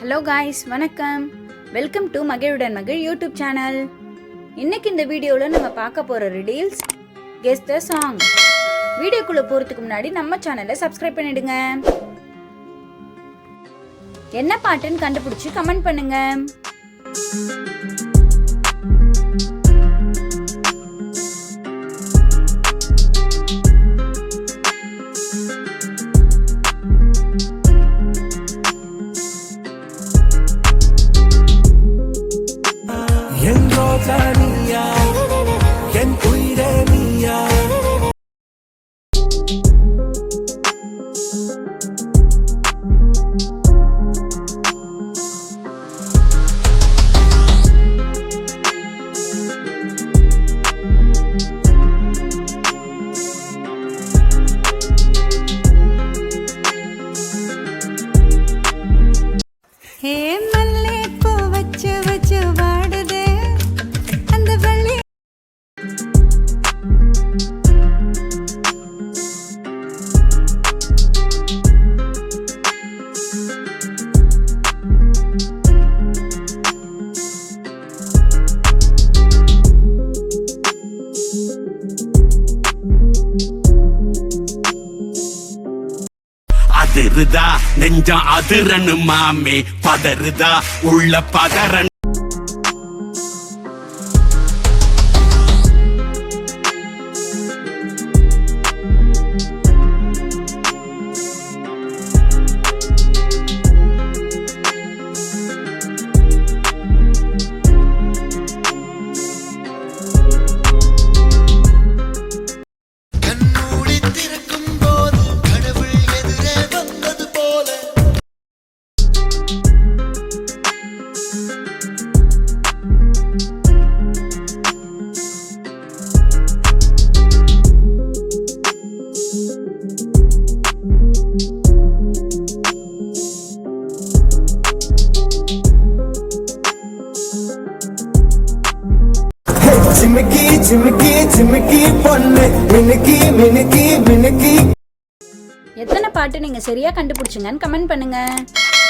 Hello guys, வணக்கம். Welcome to மகிழுடன் மகிழ் YouTube channel. இன்னைக்கு இந்த வீடியோவில் நம்ம பார்க்க போகிற ரிடீல்ஸ் கெஸ் த சாங். வீடியோக்குள்ளே போகிறதுக்கு முன்னாடி நம்ம சேனலை சப்ஸ்கிரைப் பண்ணிடுங்க. என்ன பாட்டுன்னு கண்டுபிடிச்சி கமெண்ட் பண்ணுங்க. அதிருதா நெஞ்சம் அதிரனு மாமே, பதறுதா உள்ள பதறன். சிமிக்கி சிமிக்கி சிமிக்கி பொண்ணு மினுக்கி மினுக்கி மினுக்கி. எத்தனை பாட்டு நீங்க சரியா கண்டுபிடிச்சிங்கன்னு கமெண்ட் பண்ணுங்க.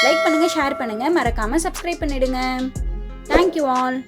லைக் பண்ணுங்க, ஷேர் பண்ணுங்க, மறக்காம சப்ஸ்கிரைப் பண்ணிடுங்க. Thank you all.